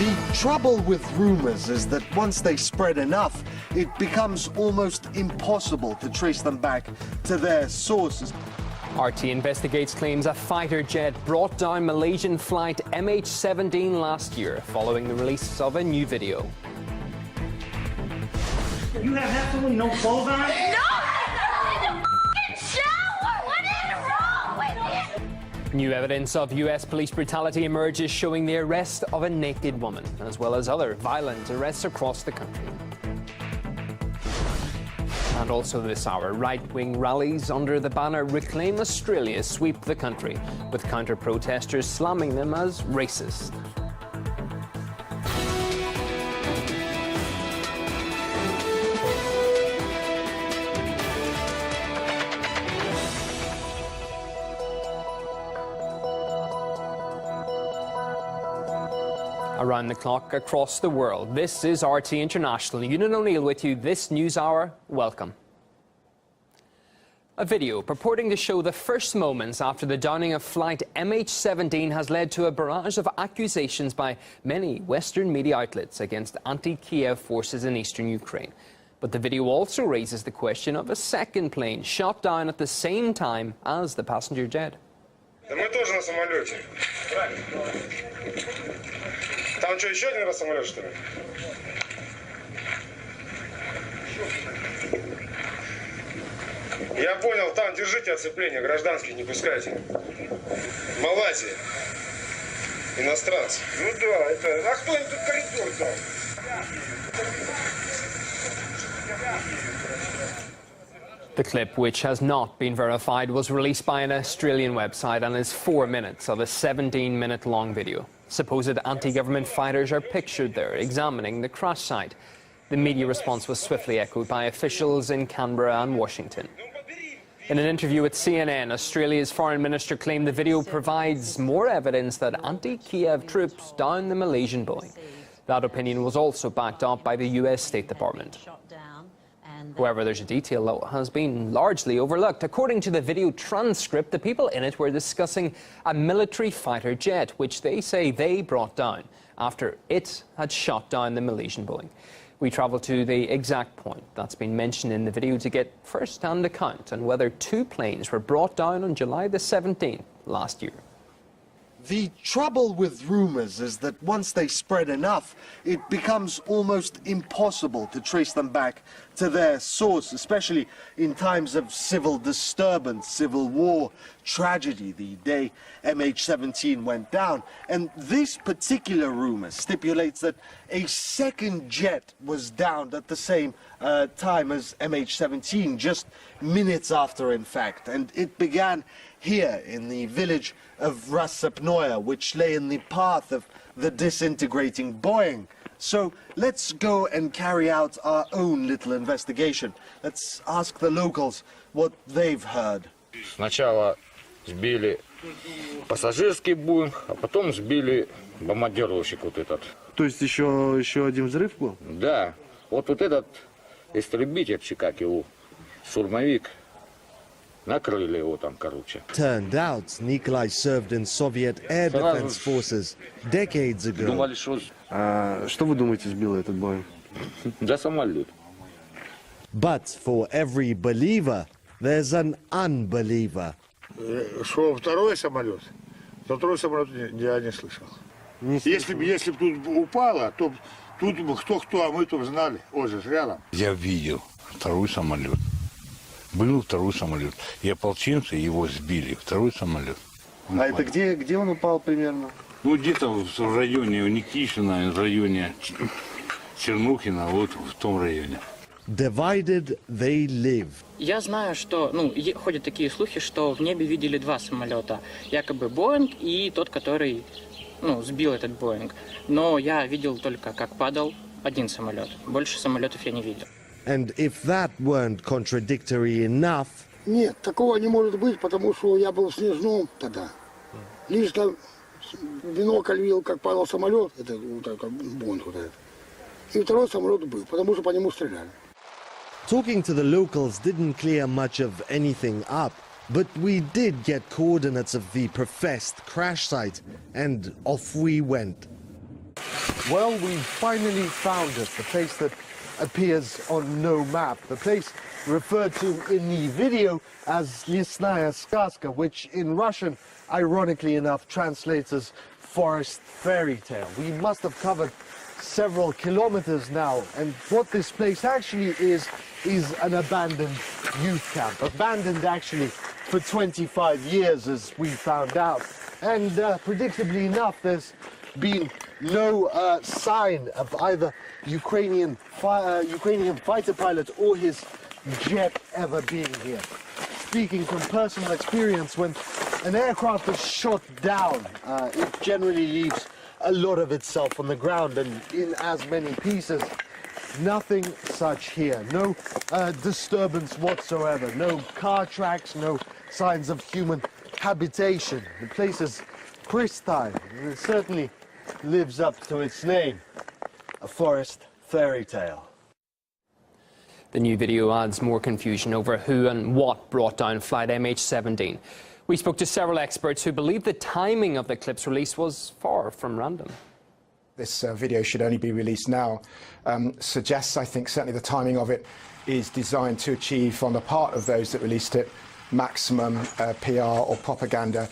The trouble with rumors is that once they spread enough, it becomes almost impossible to trace them back to their sources. RT investigates claims a fighter jet brought down Malaysian flight MH17 last year following the release of a new video. You have absolutely no clothes on? No! In the f***ing shower! What is wrong with you? New evidence of US police brutality emerges showing the arrest of a naked woman, as well as other violent arrests across the country. And also this hour, right-wing rallies under the banner Reclaim Australia sweep the country, with counter-protesters slamming them as racist. Around the clock, across the world, this is RT International. Ewan O'Neill with you this news hour. Welcome. A video purporting to show the first moments after the downing of flight MH17 has led to a barrage of accusations by many Western media outlets against anti-Kiev forces in eastern Ukraine. But the video also raises the question of a second plane shot down at the same time as the passenger jet. Мы тоже на самолете. Там что, еще один раз самолет, что ли? Я понял, там держите оцепление, гражданских не пускайте. Малайзия. Иностранцы. Ну да, это... А кто им тут коридор дал? The clip, which has not been verified, was released by an Australian website and is 4 minutes of a 17-minute-long video. Supposed anti-government fighters are pictured there, examining the crash site. The media response was swiftly echoed by officials in Canberra and Washington. In an interview with CNN, Australia's foreign minister claimed the video provides more evidence that anti-Kiev troops downed the Malaysian Boeing. That opinion was also backed up by the US State Department. However, there's a detail that has been largely overlooked. According to the video transcript, the people in it were discussing a military fighter jet, which they say they brought down after it had shot down the Malaysian Boeing. We travelled to the exact point that's been mentioned in the video to get first-hand account on whether two planes were brought down on July the 17th last year. The trouble with rumors is that once they spread enough, it becomes almost impossible to trace them back to their source, especially in times of civil disturbance, civil war, tragedy, the day MH17 went down. And this particular rumor stipulates that a second jet was downed at the same time as MH17, just minutes after, in fact. And it began here in the village of Rasapnoya, which lay in the path of the disintegrating Boeing. So let's go and carry out our own little investigation. Let's ask the locals what they've heard. Сначала сбили пассажирский Боинг, а потом сбили бомбардировщик вот этот. То есть еще один взрыв был? Да, вот этот истребитель, как его, штурмовик, накрыли его там, короче. Turned out, Nikolai served in Soviet air defense forces decades ago. Думали, что... Что вы думаете, сбило этот Боинг? Да, самолет. But for every believer, there's an unbeliever. Что второй самолет? Второй самолет я не слышал. Если бы тут упало, то тут бы кто, а мы тут знали. Ой, рядом. Я видел второй самолет. Был второй самолет. И ополченцы его сбили. Второй самолет. А это где он упал примерно? Ну, где-то в районе Никишина, в районе Чернухина, вот в том районе. Divided they live. Я знаю, что, ходят такие слухи, что в небе видели два самолета. Якобы Боинг и тот, который, сбил этот Боинг. Но я видел только, как падал один самолет. Больше самолетов я не видел. And if that weren't contradictory enough... Нет, такого не может быть, потому что я был в Снежном тогда. Лично бинокль видел, как падал самолет, это вот так, Боинг вот этот. И второй самолет был, потому что по нему стреляли. Talking to the locals didn't clear much of anything up, but we did get coordinates of the professed crash site, and off we went. Well, we finally found it, the place that appears on no map, the place referred to in the video as Lesnaya Сказка, which in Russian, ironically enough, translates as forest fairy tale. We must have covered several kilometers now, and what this place actually is an abandoned youth camp. Abandoned actually for 25 years, as we found out. And predictably enough, there's been no sign of either Ukrainian fighter pilot or his jet ever being here. Speaking from personal experience, when an aircraft is shot down, it generally leaves a lot of itself on the ground and in as many pieces. Nothing such here. No disturbance whatsoever. No car tracks, no signs of human habitation. The place is pristine, and it certainly lives up to its name, a forest fairy tale. The new video adds more confusion over who and what brought down flight MH17. We spoke to several experts who believe the timing of the clip's release was far from random. This video should only be released now suggests, I think, certainly the timing of it is designed to achieve, on the part of those that released it, maximum PR or propaganda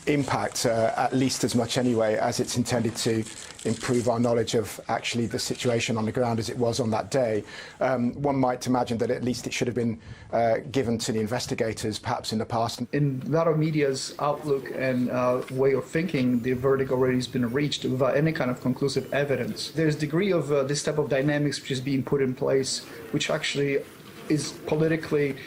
impact, at least as much anyway, as it's intended to improve our knowledge of actually the situation on the ground as it was on that day. One might imagine that at least it should have been given to the investigators perhaps in the past. In a lot of media's outlook and way of thinking, the verdict already has been reached without any kind of conclusive evidence. There's a degree of this type of dynamics which is being put in place, which actually is politically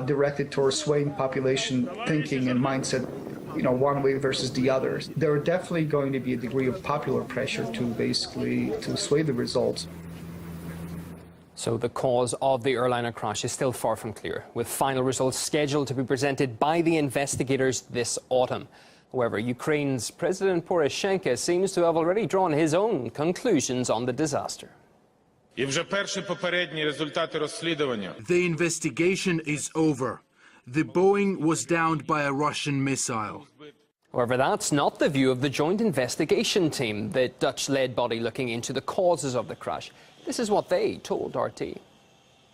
directed towards swaying population thinking and mindset, you know, one way versus the other. There are definitely going to be a degree of popular pressure to sway the results. So the cause of the airliner crash is still far from clear, with final results scheduled to be presented by the investigators this autumn. However, Ukraine's President Poroshenko seems to have already drawn his own conclusions on the disaster. The investigation is over. The Boeing was downed by a Russian missile. However, that's not the view of the Joint Investigation Team, the Dutch-led body looking into the causes of the crash. This is what they told RT.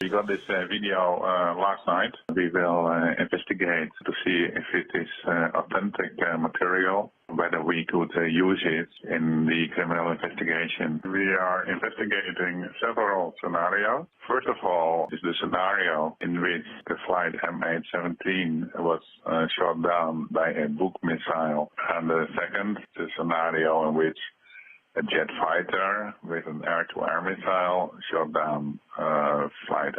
We got this video last night. We will investigate to see if it is authentic material, whether we could use it in the criminal investigation. We are investigating several scenarios. First of all is the scenario in which the flight MH17 was shot down by a Buk missile. And the second, the scenario in which a jet fighter with an air-to-air missile shot down flight